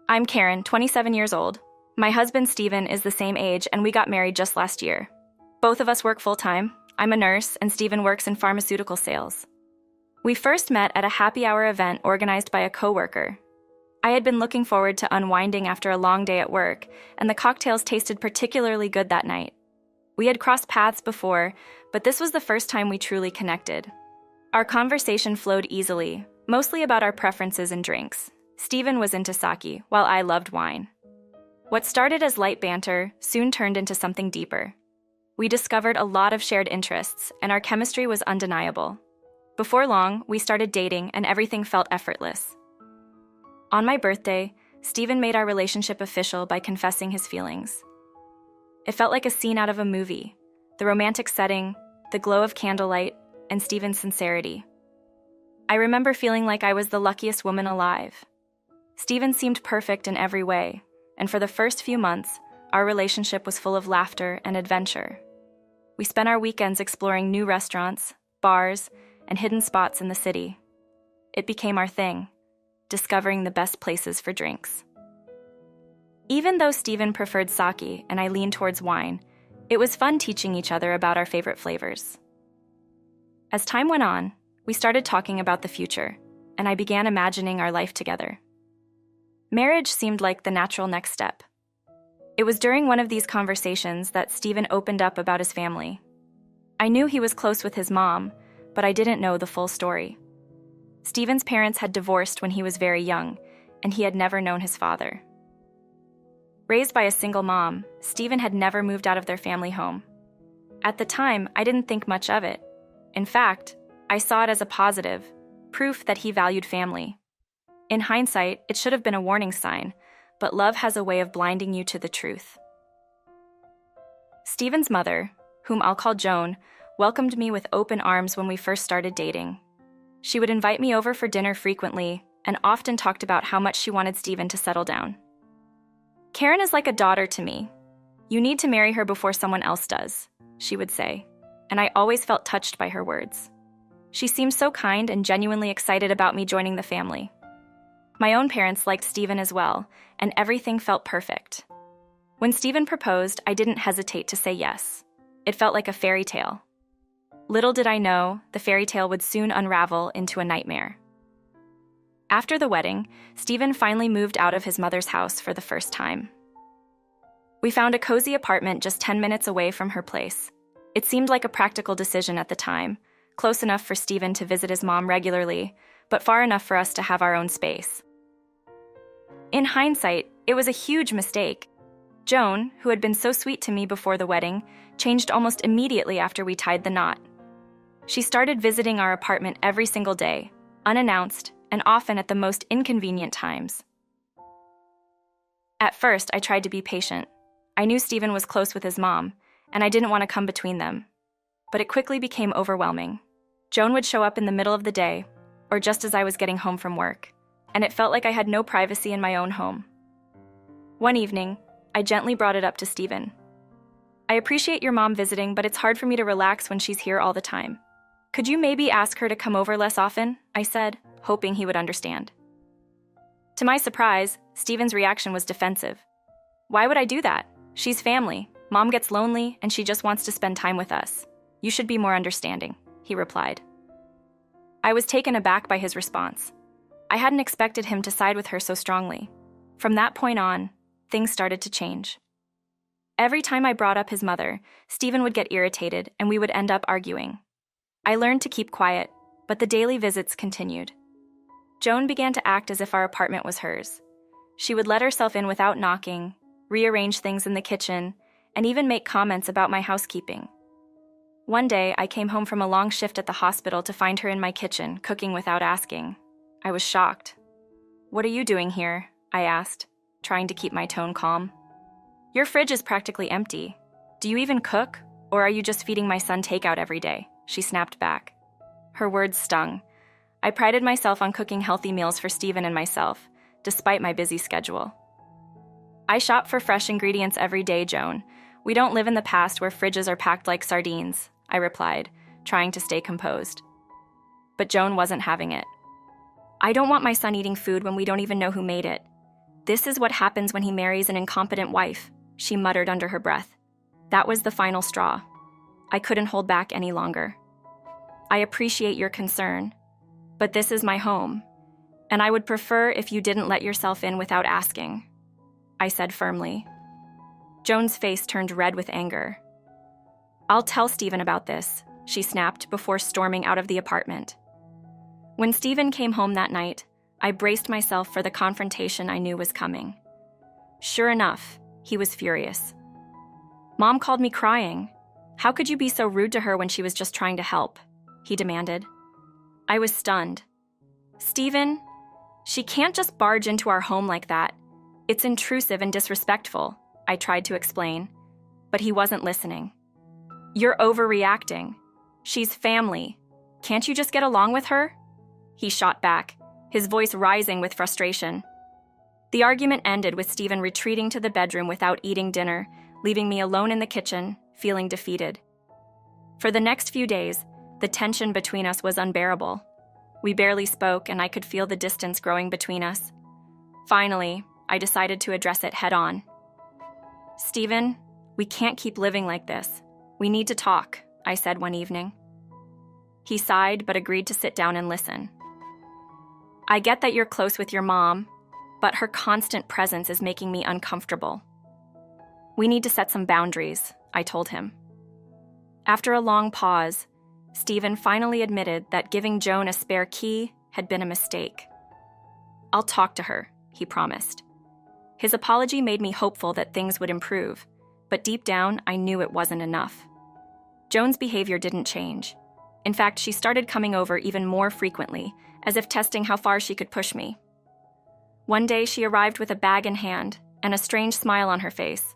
I'm Karen, 27 years old. My husband, Steven, is the same age, and we got married just last year. Both of us work full-time. I'm a nurse, and Steven works in pharmaceutical sales. We first met at a happy hour event organized by a coworker. I had been looking forward to unwinding after a long day at work, and the cocktails tasted particularly good that night. We had crossed paths before, but this was the first time we truly connected. Our conversation flowed easily, mostly about our preferences in drinks. Steven was into sake, while I loved wine. What started as light banter soon turned into something deeper. We discovered a lot of shared interests, and our chemistry was undeniable. Before long, we started dating, and everything felt effortless. On my birthday, Steven made our relationship official by confessing his feelings. It felt like a scene out of a movie, the romantic setting, the glow of candlelight, and Steven's sincerity. I remember feeling like I was the luckiest woman alive. Steven seemed perfect in every way, and for the first few months, our relationship was full of laughter and adventure. We spent our weekends exploring new restaurants, bars, and hidden spots in the city. It became our thing, discovering the best places for drinks. Even though Steven preferred sake and I leaned towards wine, it was fun teaching each other about our favorite flavors. As time went on, we started talking about the future, and I began imagining our life together. Marriage seemed like the natural next step. It was during one of these conversations that Steven opened up about his family. I knew he was close with his mom, but I didn't know the full story. Steven's parents had divorced when he was very young, and he had never known his father. Raised by a single mom, Steven had never moved out of their family home. At the time, I didn't think much of it. In fact, I saw it as a positive, proof that he valued family. In hindsight, it should have been a warning sign, but love has a way of blinding you to the truth. Steven's mother, whom I'll call Joan, welcomed me with open arms when we first started dating. She would invite me over for dinner frequently and often talked about how much she wanted Steven to settle down. "Karen is like a daughter to me. You need to marry her before someone else does," she would say, and I always felt touched by her words. She seemed so kind and genuinely excited about me joining the family. My own parents liked Steven as well, and everything felt perfect. When Steven proposed, I didn't hesitate to say yes. It felt like a fairy tale. Little did I know, the fairy tale would soon unravel into a nightmare. After the wedding, Steven finally moved out of his mother's house for the first time. We found a cozy apartment just 10 minutes away from her place. It seemed like a practical decision at the time, close enough for Steven to visit his mom regularly, but far enough for us to have our own space. In hindsight, it was a huge mistake. Joan, who had been so sweet to me before the wedding, changed almost immediately after we tied the knot. She started visiting our apartment every single day, unannounced, and often at the most inconvenient times. At first, I tried to be patient. I knew Steven was close with his mom, and I didn't want to come between them. But it quickly became overwhelming. Joan would show up in the middle of the day, or just as I was getting home from work, and it felt like I had no privacy in my own home. One evening, I gently brought it up to Steven. "I appreciate your mom visiting, but it's hard for me to relax when she's here all the time. Could you maybe ask her to come over less often?" I said, hoping he would understand. To my surprise, Steven's reaction was defensive. "Why would I do that? She's family. Mom gets lonely, and she just wants to spend time with us. You should be more understanding," he replied. I was taken aback by his response. I hadn't expected him to side with her so strongly. From that point on, things started to change. Every time I brought up his mother, Steven would get irritated, and we would end up arguing. I learned to keep quiet, but the daily visits continued. Joan began to act as if our apartment was hers. She would let herself in without knocking, rearrange things in the kitchen, and even make comments about my housekeeping. One day, I came home from a long shift at the hospital to find her in my kitchen, cooking without asking. I was shocked. "What are you doing here?" I asked, trying to keep my tone calm. "Your fridge is practically empty. Do you even cook, or are you just feeding my son takeout every day?" she snapped back. Her words stung. I prided myself on cooking healthy meals for Steven and myself, despite my busy schedule. "I shop for fresh ingredients every day, Joan. We don't live in the past where fridges are packed like sardines," I replied, trying to stay composed. But Joan wasn't having it. "I don't want my son eating food when we don't even know who made it. This is what happens when he marries an incompetent wife, she muttered under her breath. That was the final straw. I couldn't hold back any longer. I appreciate your concern, but this is my home, and I would prefer if you didn't let yourself in without asking, I said firmly. Joan's face turned red with anger. I'll tell Stephen about this, she snapped before storming out of the apartment. When Stephen came home that night, I braced myself for the confrontation I knew was coming. Sure enough, he was furious. Mom called me crying. How could you be so rude to her when she was just trying to help? He demanded. I was stunned. Stephen, she can't just barge into our home like that. It's intrusive and disrespectful, I tried to explain, but he wasn't listening. You're overreacting. She's family. Can't you just get along with her? He shot back, his voice rising with frustration. The argument ended with Stephen retreating to the bedroom without eating dinner, leaving me alone in the kitchen, feeling defeated. For the next few days, the tension between us was unbearable. We barely spoke, and I could feel the distance growing between us. Finally, I decided to address it head-on. Stephen, we can't keep living like this. We need to talk, I said one evening. He sighed but agreed to sit down and listen. I get that you're close with your mom, but her constant presence is making me uncomfortable. We need to set some boundaries, I told him. After a long pause, Stephen finally admitted that giving Joan a spare key had been a mistake. I'll talk to her, he promised. His apology made me hopeful that things would improve, but deep down, I knew it wasn't enough. Joan's behavior didn't change. In fact, she started coming over even more frequently, as if testing how far she could push me. One day, she arrived with a bag in hand and a strange smile on her face.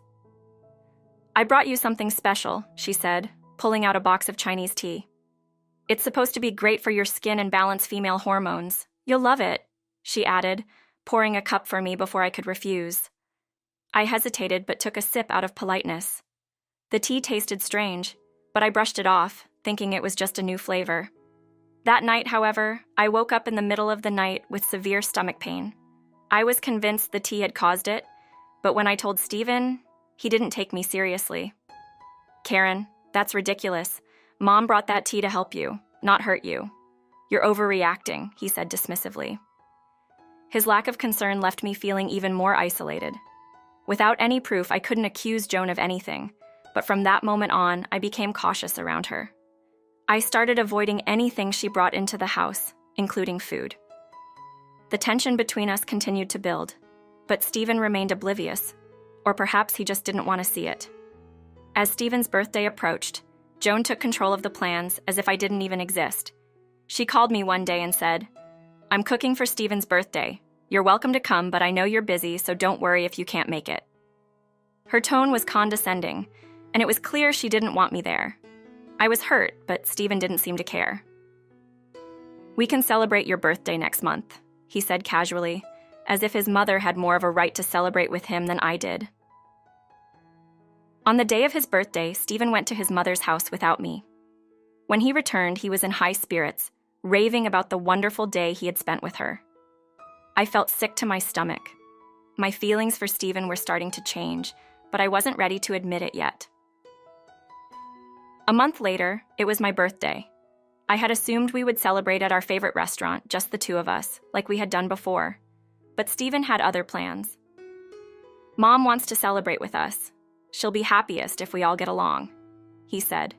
I brought you something special, she said, pulling out a box of Chinese tea. It's supposed to be great for your skin and balance female hormones. You'll love it, she added, pouring a cup for me before I could refuse. I hesitated but took a sip out of politeness. The tea tasted strange, but I brushed it off, thinking it was just a new flavor. That night, however, I woke up in the middle of the night with severe stomach pain. I was convinced the tea had caused it, but when I told Stephen, he didn't take me seriously. Karen, that's ridiculous. Mom brought that tea to help you, not hurt you. You're overreacting, he said dismissively. His lack of concern left me feeling even more isolated. Without any proof, I couldn't accuse Joan of anything, but from that moment on, I became cautious around her. I started avoiding anything she brought into the house, including food. The tension between us continued to build, but Stephen remained oblivious, or perhaps he just didn't want to see it. As Stephen's birthday approached, Joan took control of the plans as if I didn't even exist. She called me one day and said, I'm cooking for Stephen's birthday. You're welcome to come, but I know you're busy, so don't worry if you can't make it. Her tone was condescending, and it was clear she didn't want me there. I was hurt, but Stephen didn't seem to care. We can celebrate your birthday next month, he said casually, as if his mother had more of a right to celebrate with him than I did. On the day of his birthday, Stephen went to his mother's house without me. When he returned, he was in high spirits, raving about the wonderful day he had spent with her. I felt sick to my stomach. My feelings for Stephen were starting to change, but I wasn't ready to admit it yet. A month later, it was my birthday. I had assumed we would celebrate at our favorite restaurant, just the two of us, like we had done before. But Stephen had other plans. Mom wants to celebrate with us. She'll be happiest if we all get along, he said,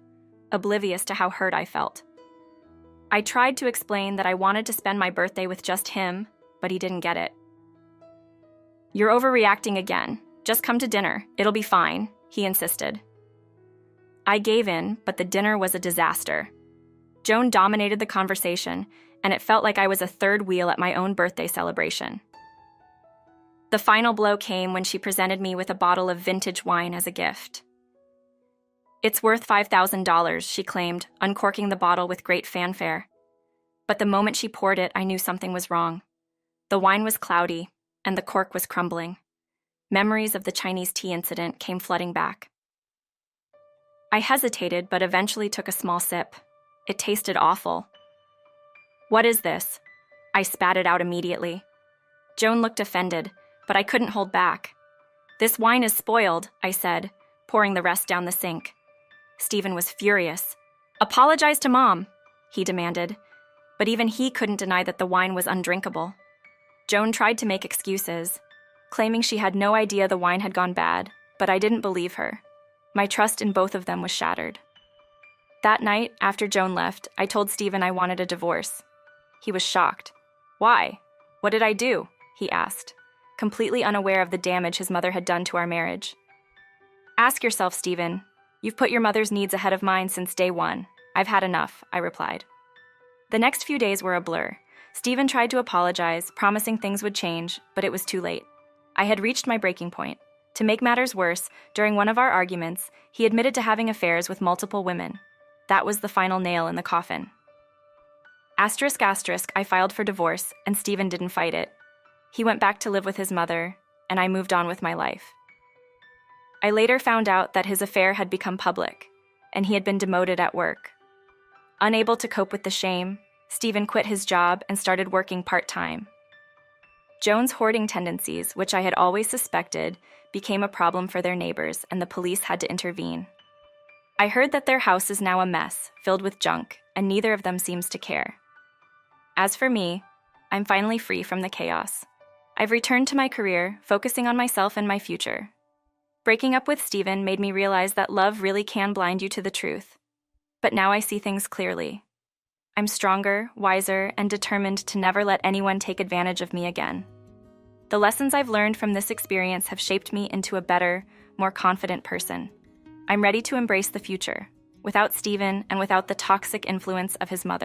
oblivious to how hurt I felt. I tried to explain that I wanted to spend my birthday with just him, but he didn't get it. You're overreacting again. Just come to dinner. It'll be fine, he insisted. I gave in, but the dinner was a disaster. Joan dominated the conversation, and it felt like I was a third wheel at my own birthday celebration. The final blow came when she presented me with a bottle of vintage wine as a gift. It's worth $5,000, she claimed, uncorking the bottle with great fanfare. But the moment she poured it, I knew something was wrong. The wine was cloudy, and the cork was crumbling. Memories of the Chinese tea incident came flooding back. I hesitated, but eventually took a small sip. It tasted awful. What is this? I spat it out immediately. Joan looked offended, but I couldn't hold back. "This wine is spoiled," I said, pouring the rest down the sink. Stephen was furious. "Apologize to Mom," he demanded, but even he couldn't deny that the wine was undrinkable. Joan tried to make excuses, claiming she had no idea the wine had gone bad, but I didn't believe her. My trust in both of them was shattered. That night, after Joan left, I told Stephen I wanted a divorce. He was shocked. "Why? What did I do?" he asked, completely unaware of the damage his mother had done to our marriage. "Ask yourself, Stephen. You've put your mother's needs ahead of mine since day one. I've had enough," I replied. The next few days were a blur. Stephen tried to apologize, promising things would change, but it was too late. I had reached my breaking point. To make matters worse, during one of our arguments, he admitted to having affairs with multiple women. That was the final nail in the coffin. Asterisk, I filed for divorce, and Stephen didn't fight it. He went back to live with his mother, and I moved on with my life. I later found out that his affair had become public, and he had been demoted at work. Unable to cope with the shame, Stephen quit his job and started working part-time. Joan's hoarding tendencies, which I had always suspected, became a problem for their neighbors, and the police had to intervene. I heard that their house is now a mess, filled with junk, and neither of them seems to care. As for me, I'm finally free from the chaos. I've returned to my career, focusing on myself and my future. Breaking up with Stephen made me realize that love really can blind you to the truth. But now I see things clearly. I'm stronger, wiser, and determined to never let anyone take advantage of me again. The lessons I've learned from this experience have shaped me into a better, more confident person. I'm ready to embrace the future, without Stephen and without the toxic influence of his mother.